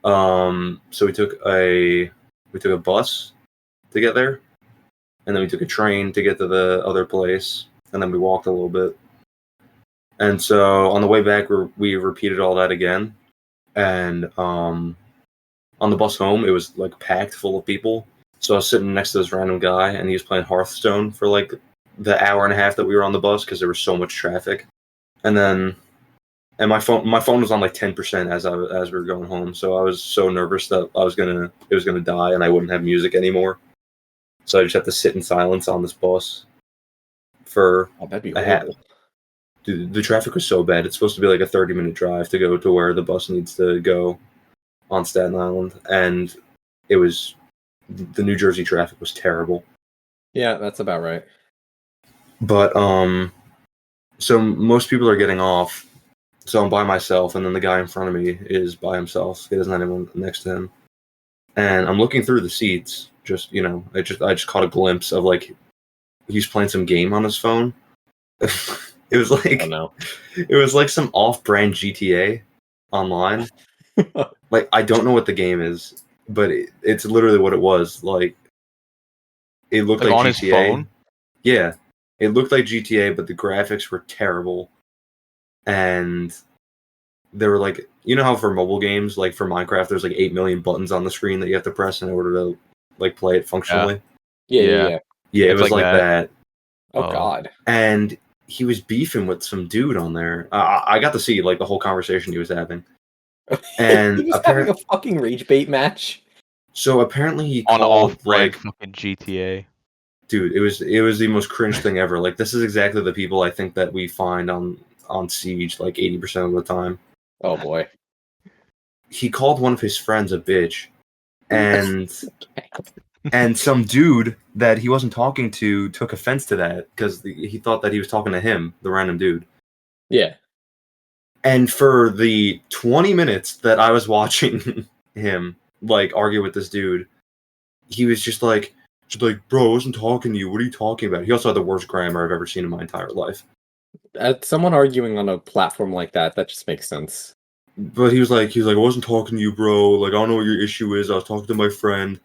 So we took a bus to get there, and then we took a train to get to the other place, and then we walked a little bit. And so on the way back, we repeated all that again. And on the bus home, it was like packed full of people. So I was sitting next to this random guy, and he was playing Hearthstone for like the hour and a half that we were on the bus because there was so much traffic. And my phone was on like 10% as we were going home. So I was so nervous that it was gonna die, and I wouldn't have music anymore. So I just had to sit in silence on this bus for that'd be a half. horrible. Dude, the traffic was so bad. It's supposed to be like a 30-minute drive to go to where the bus needs to go on Staten Island, and the New Jersey traffic was terrible. Yeah, that's about right. But so most people are getting off. So I'm by myself, and then the guy in front of me is by himself. He doesn't have anyone next to him. And I'm looking through the seats. I just caught a glimpse of like he's playing some game on his phone. It was like It was like some off-brand GTA online. Like I don't know what the game is, but it's literally what it was. Like it looked like on GTA. his phone. Yeah, it looked like GTA, but the graphics were terrible. And there were like, you know how for mobile games, like for Minecraft, there's like 8 million buttons on the screen that you have to press in order to like play it functionally. Yeah. Yeah, it It's was like that. Oh God. And he was beefing with some dude on there. I got to see like the whole conversation he was having. And he was having a fucking rage bait match. So apparently he On called off-brand like fucking GTA. Dude, it was the most cringe thing ever. Like, this is exactly the people I think that we find on Siege like 80% of the time. Oh boy. He called one of his friends a bitch, and some dude that he wasn't talking to took offense to that because he thought that he was talking to him, the random dude. Yeah. And for the 20 minutes that I was watching him like argue with this dude, he was just like, bro, I wasn't talking to you. What are you talking about? He also had the worst grammar I've ever seen in my entire life. Someone arguing on a platform like that just makes sense. But he was like, I wasn't talking to you, bro. Like, I don't know what your issue is. I was talking to my friend.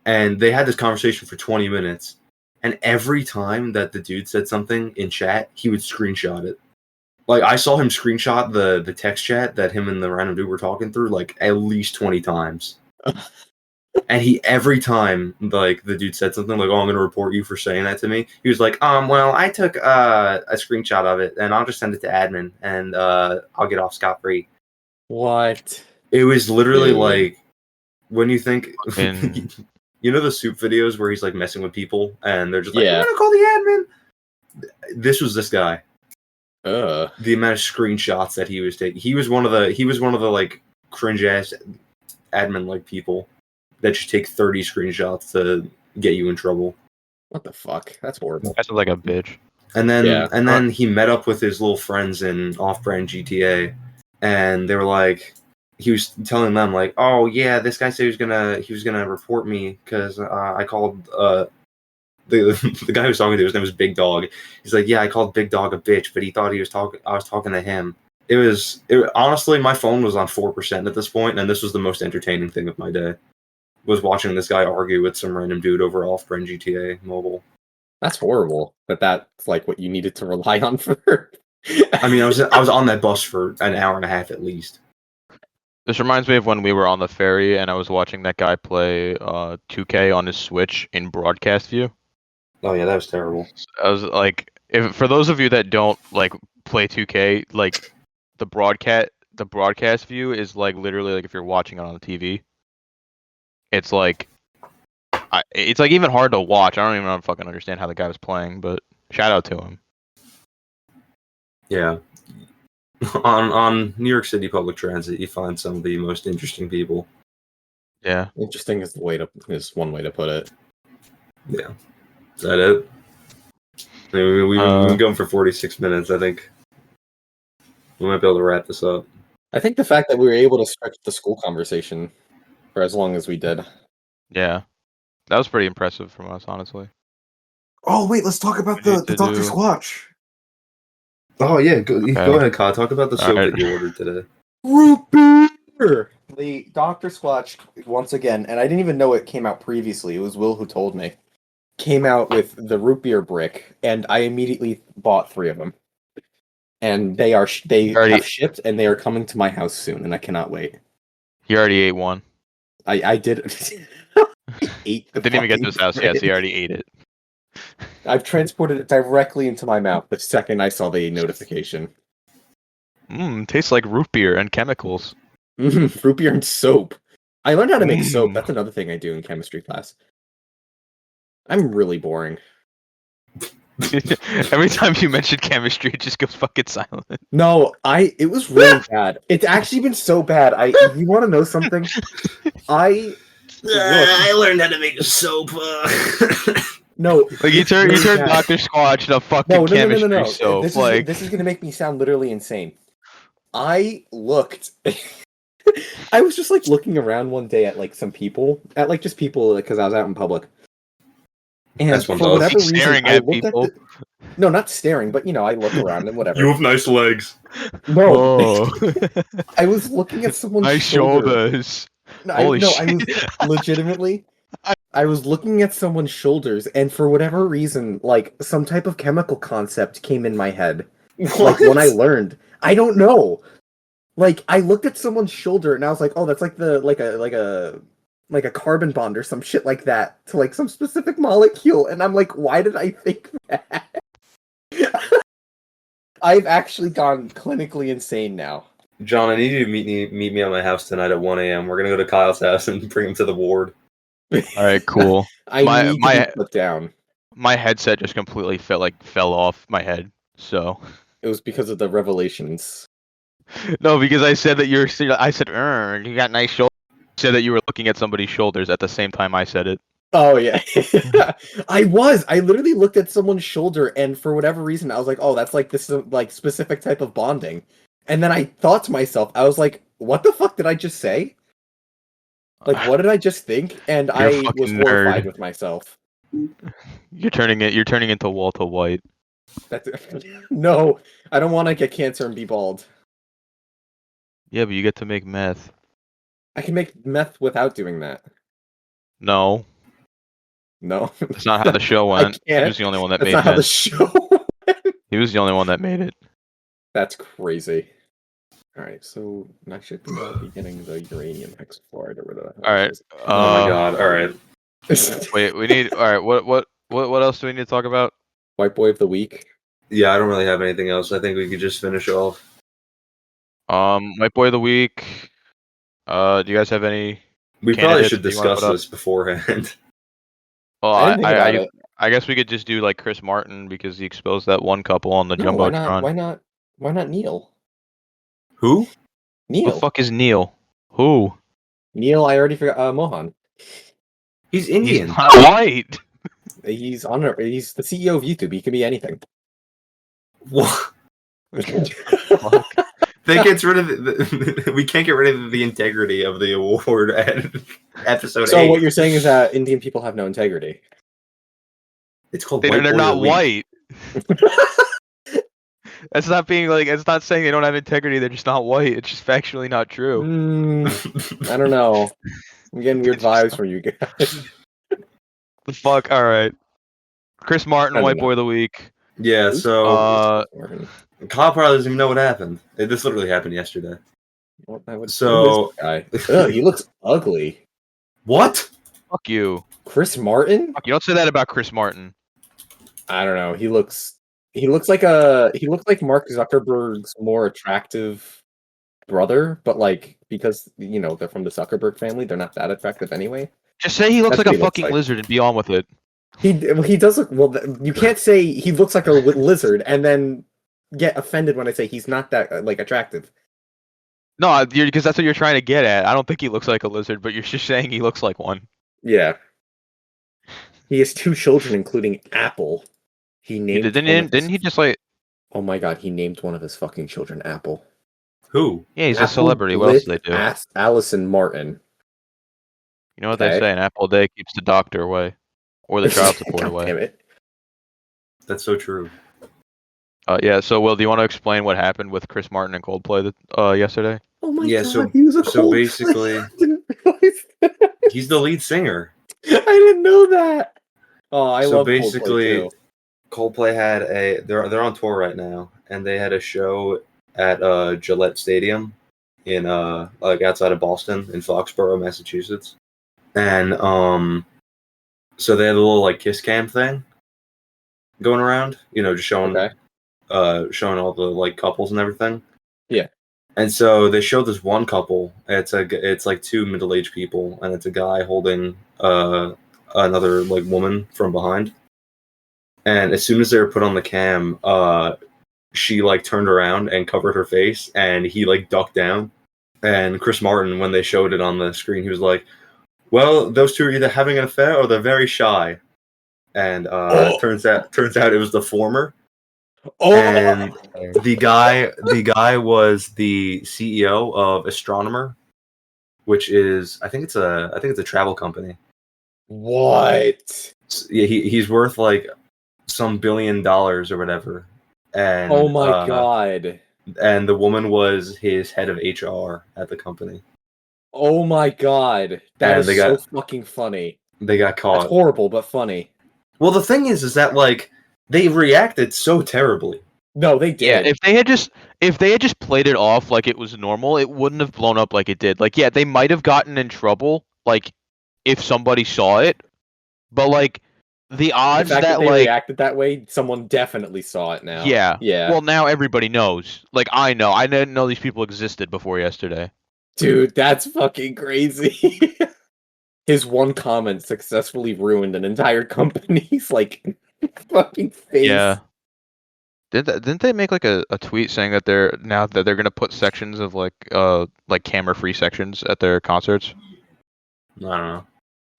And they had this conversation for 20 minutes. And every time that the dude said something in chat, he would screenshot it. Like, I saw him screenshot the text chat that him and the random dude were talking through, like, at least 20 times. And he, every time, like, the dude said something like, oh, I'm going to report you for saying that to me. He was like, well, I took a screenshot of it, and I'll just send it to admin, and I'll get off scot-free. What? It was literally like, when you think... And You know the soup videos where he's like messing with people and they're just like, Yeah. I'm gonna call the admin. This was this guy. The amount of screenshots that he was taking. He was one of the like cringe ass admin like people that just take 30 screenshots to get you in trouble. What the fuck? That's horrible. that's like a bitch. And then Yeah. then he met up with his little friends in off-brand GTA, and they were like, he was telling them like, oh yeah, this guy said he was gonna report me because I called the guy who was talking to, his name was Big Dog. He's like, yeah, I called Big Dog a bitch, but he thought I was talking to him. Honestly, my phone was on 4% at this point, and this was the most entertaining thing of my day. Was watching this guy argue with some random dude over off-brand GTA mobile. That's horrible. That's like what you needed to rely on for. I mean, I was on that bus for an hour and a half at least. This reminds me of when we were on the ferry and I was watching that guy play 2K on his Switch in broadcast view. Oh yeah, that was terrible. I was like, for those of you that don't like play 2K, like the broadcast view is like literally like if you're watching it on the TV. It's like, it's like even hard to watch. I don't even fucking understand how the guy was playing, but shout out to him. Yeah. On New York City public transit, you find some of the most interesting people. Yeah. Interesting is one way to put it. Yeah. Is that it? I mean, we've been going for 46 minutes. I think we might be able to wrap this up. I think the fact that we were able to stretch the school conversation for as long as we did. Yeah. That was pretty impressive from us, honestly. Oh, wait, let's talk about the Dr. do- Squatch. Oh, yeah, go ahead, Kyle. Talk about the soap that you ordered today. Root beer! The Dr. Squatch, once again, and I didn't even know it came out previously, it was Will who told me, came out with the root beer brick, and I immediately bought 3 of them. And they have shipped, and they are coming to my house soon, and I cannot wait. He already ate one. I did. Ate the Didn't even get to his house fucking yet, so he already ate it. I've transported it directly into my mouth the second I saw the notification. Tastes like root beer and chemicals. Root beer and soap. I learned how to make soap. That's another thing I do in chemistry class. I'm really boring. Every time you mention chemistry, it just goes fucking silent. No, it was really bad. It's actually been so bad. You want to know something? I learned how to make soap. No, like you turn bad. Dr. Squatch into fucking chemistry No. soap. This is gonna make me sound literally insane. I looked. I was just like looking around one day at like some people, just people, because I was out in public. And for whatever reason, staring I at looked people. No, not staring, but I look around and whatever. You have nice legs. No, I was looking at someone's nice shoulders. Holy shit! I was legitimately. I was looking at someone's shoulders, and for whatever reason, like some type of chemical concept came in my head. What? Like when I learned, I don't know. Like I looked at someone's shoulder, and I was like, "Oh, that's like a carbon bond or some shit like that to like some specific molecule." And I'm like, "Why did I think that?" I've actually gone clinically insane now. John, I need you to meet me at my house tonight at 1 a.m. We're gonna go to Kyle's house and bring him to the ward. All right, cool. I need to be put down. my headset just completely fell off my head. So It was because of the revelations. no, because I said that I said, you got nice shoulders. You said that you were looking at somebody's shoulders at the same time I said it. Oh yeah, I literally looked at someone's shoulder, and for whatever reason, I was like, "Oh, that's like this like specific type of bonding." And then I thought to myself, I was like, "What the fuck did I just say? Like, what did I just think?" And You're a I was fucking horrified nerd. with myself. You're turning into Walter White. That's no, I don't want to get cancer and be bald. Yeah, but you get to make meth. I can make meth without doing that. No, No, that's not how the show I went. He can't. was the only one that That's made not how the meth. show. He was the only one that made it. That's crazy. All right, so I should be getting the uranium hexafluoride or whatever. All right. Oh my god! All right. Wait, we need. All right. What else do we need to talk about? White boy of the week. Yeah, I don't really have anything else. I think we could just finish off. White boy of the week. Do you guys have any? We probably candidates should that you wanna discuss put up? this beforehand. Well, I didn't think about it. I guess we could just do like Chris Martin because he exposed that one couple on the No, why not? jumbotron. Why not? Why not Neil? Who? Who Neil. the fuck is Neil? Who? Neil. I already forgot. Mohan. He's Indian. He's not white. He's He's the CEO of YouTube. He can be anything. What? Fuck. That gets rid of we can't get rid of the integrity of the award at episode So 8. what you're saying is that Indian people have no integrity. It's called They're White Boy not of the Week. white. That's not being like. It's not saying they don't have integrity. They're just not white. It's just factually not true. I don't know. I'm getting weird It's just vibes from you guys. The fuck. All right. Chris Martin, I don't white know. boy of the week. Yeah, so Kyle probably doesn't even know what happened. This literally happened yesterday. Who is So this guy? Ugh, he looks ugly. what? Fuck you. Chris Martin? Fuck, you don't say that about Chris Martin. I don't know. He looks like Mark Zuckerberg's more attractive brother, but like because they're from the Zuckerberg family, they're not that attractive anyway. Just say he looks That's like what a he looks fucking like. lizard and be on with it. He does look well. You can't say he looks like a lizard and then get offended when I say he's not that like attractive. No, because that's what you're trying to get at. I don't think he looks like a lizard, but you're just saying he looks like one. Yeah. He has 2 children, including Apple. He named Didn't he just like? Oh my god, he named one of his fucking children Apple. Who? Yeah, he's a Apple celebrity. What else do they do? Allison Martin. You know what they say? An apple a day keeps the doctor away, or the child support God away. damn it. That's so true. Yeah. So, Will, do you want to explain what happened with Chris Martin and Coldplay yesterday? Oh my Yeah, god, he was a so Coldplay. basically- I didn't realize that. He's the lead singer. I didn't know that. Oh, I So love basically, Coldplay too. Coldplay had they're on tour right now, and they had a show at Gillette Stadium in like outside of Boston in Foxborough, Massachusetts. And so they had a little like kiss cam thing going around, just showing showing all the like couples and everything. Yeah. And so they showed this one couple. It's like 2 middle-aged people, and it's a guy holding another like woman from behind. And as soon as they were put on the cam, she like turned around and covered her face, and he like ducked down. And Chris Martin, when they showed it on the screen, he was like, "Well, those 2 are either having an affair or they're very shy." And turns out it was the former. Oh, And the guy was the CEO of Astronomer, which is I think it's a travel company. what? Yeah, he's worth like some $1 billion or whatever. And Oh my god. And the woman was his head of HR at the company. Oh my god. That And is so fucking funny. They got That's caught. horrible, but funny. Well, the thing is that like they reacted so terribly. No, they did. Yeah, if they had just played it off like it was normal, it wouldn't have blown up like it did. Like, yeah, they might have gotten in trouble, like, if somebody saw it, but like the odds the fact that they like reacted that way, someone definitely saw it now. yeah. Yeah. Well, now everybody knows. Like, I know. I didn't know these people existed before yesterday. Dude, that's fucking crazy. His one comment successfully ruined an entire company's like fucking face. Yeah. Didn't they make like a tweet saying that they're gonna put sections of like camera free sections at their concerts? I don't know.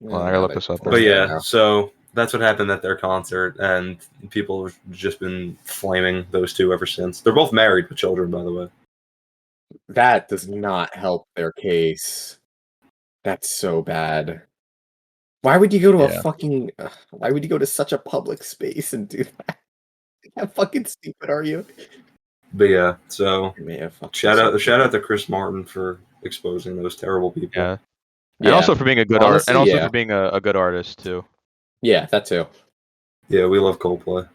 Well, I gotta look this up. But yeah, so that's what happened at their concert, and people have just been flaming those two ever since. They're both married with children, by the way. That does not help their case. That's so bad. Why would you go to a fucking... why would you go to such a public space and do that? How fucking stupid are you? But yeah, so shout out so to Chris Martin for exposing those terrible people. Yeah. And also for being a good artist, and also yeah. for being a good artist too. Yeah, that too. Yeah, we love Coldplay.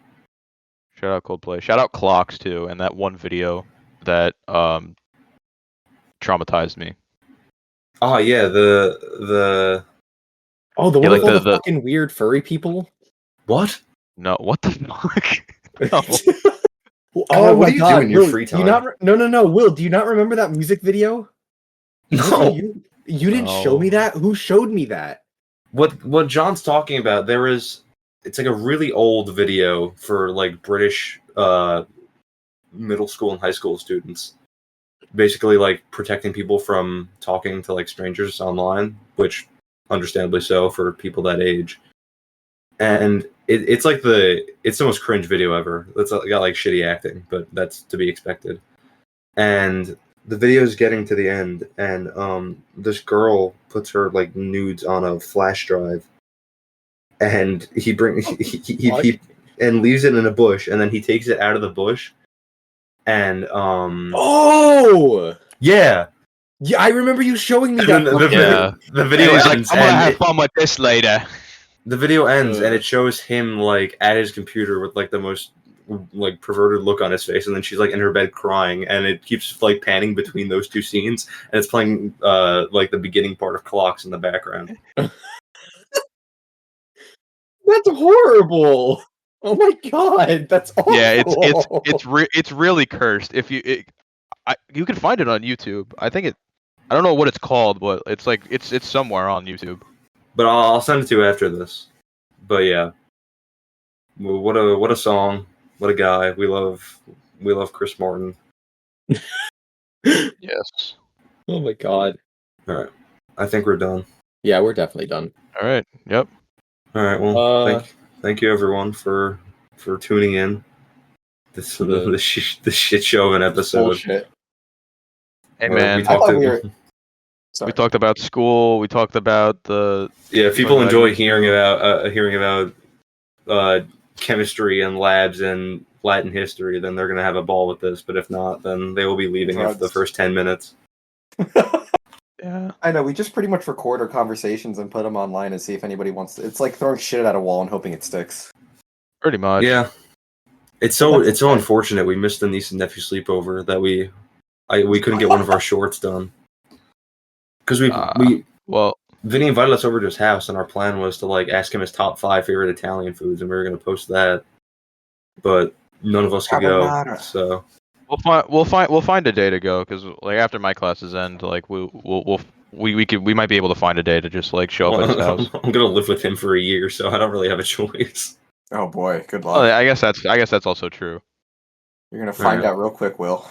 Shout out Coldplay. Shout out Clocks too, and that one video that traumatized me. Oh yeah, the Oh, the one with all the fucking weird furry people? What? No, what the fuck? No. Oh what my do you God, do in your Will, free do you time? no, Will, do you not remember that music video? No. You didn't show me that? Who showed me that? What John's talking about, it's like a really old video for like British middle school and high school students. Basically like protecting people from talking to like strangers online, which understandably so for people that age. And it's the most cringe video ever. It's got like shitty acting, but that's to be expected. And the video is getting to the end, and this girl puts her like nudes on a flash drive, and he and leaves it in a bush, and then he takes it out of the bush, and oh yeah, I remember you showing me that. The video ends. Like, I'm gonna have fun with this later. The video ends, and it shows him like at his computer with like the most like perverted look on his face, and then she's like in her bed crying, and it keeps like panning between those two scenes, and it's playing like the beginning part of Clocks in the background. That's horrible. Oh my God, that's awful. Yeah, it's really cursed. If you can find it on YouTube. I don't know what it's called, but it's like it's somewhere on YouTube. But I'll send it to you after this. But yeah, what a song, what a guy. We love Chris Martin. Yes. Oh my God. All right, I think we're done. Yeah, we're definitely done. All right. Yep. All right. Well, thank you everyone for tuning in. The shit show of an episode. Bullshit. Hey man, we talked about school. We talked about the if people enjoy hearing about chemistry and labs and Latin history, then they're gonna have a ball with this. But if not, then they will be leaving after the first 10 minutes. Yeah, I know. We just pretty much record our conversations and put them online and see if anybody wants to. It's like throwing shit at a wall and hoping it sticks. pretty much. Yeah, it's so unfortunate we missed the niece and nephew sleepover that we couldn't get one of our shorts done. Because Vinny invited us over to his house, and our plan was to like ask him his top 5 favorite Italian foods, and we were going to post that, but none of us could go. So we'll find a day to go, because like after my classes end, like we might be able to find a day to just like show up at his house. I'm gonna live with him for a year, so I don't really have a choice. Oh boy, good luck. Well, I guess that's also true. You're gonna find out real quick, Will.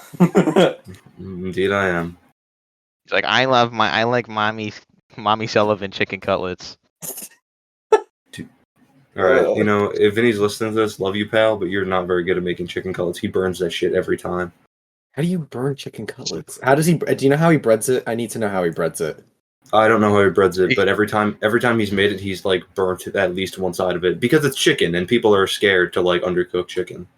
Indeed, I am. He's like, I like mommy Sullivan chicken cutlets. All right, you know, if Vinny's listening to this, love you, pal, but you're not very good at making chicken cutlets. He burns that shit every time. How do you burn chicken cutlets? How does he? Do you know how he breads it? I need to know how he breads it. I don't know how he breads it, but every time he's made it, he's like burnt at least one side of it because it's chicken, and people are scared to like undercook chicken.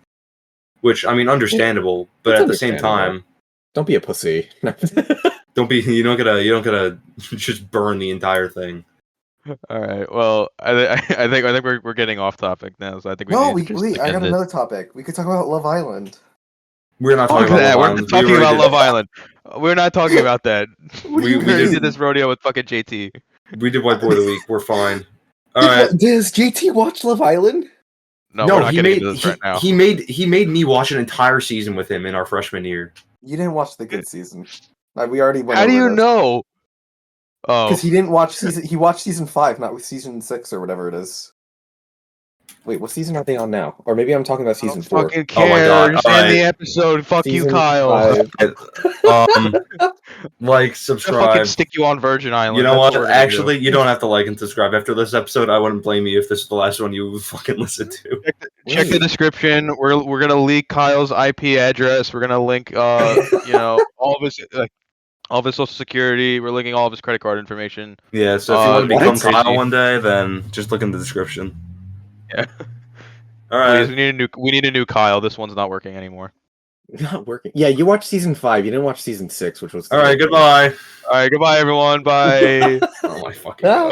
Which I mean, understandable, but at the same time, don't be a pussy. You don't gotta just burn the entire thing. All right. Well, I think we're getting off topic now, so I think wait. I got another topic. We could talk about Love Island. We're not talking about Love Island. We're talking about Love Island. We're not talking about that. we did this rodeo with fucking JT. We did White Boy of the Week. We're fine. All right. Does JT watch Love Island? No, we're not getting into this right now. He made me watch an entire season with him in our freshman year. You didn't watch the good season. We already went. How do you know? Oh, because he didn't watch season. He watched season 5, not with season 6 or whatever it is. Wait, what season are they on now? Or maybe I'm talking about I don't season 4. fucking Oh my care. God, Just alright. end the episode. Fuck you, Season Kyle. 5. Like, I'm gonna fucking subscribe. stick you on Virgin Island. You know That's what? we're gonna do. Actually, you don't have to like and subscribe. After this episode, I wouldn't blame you if this is the last one you fucking listen to. Check the description. We're gonna leak Kyle's IP address. We're gonna link all of his social security. We're linking all of his credit card information. Yeah, so if you want to what? become Kyle Crazy. one day, then just look in the description. Yeah. Alright. Please, we need a new Kyle. This one's not working anymore. Not working. Yeah, you watched season 5. You didn't watch season 6, which was. Alright, goodbye. All right, goodbye everyone. Bye. Oh my fucking Ah. God.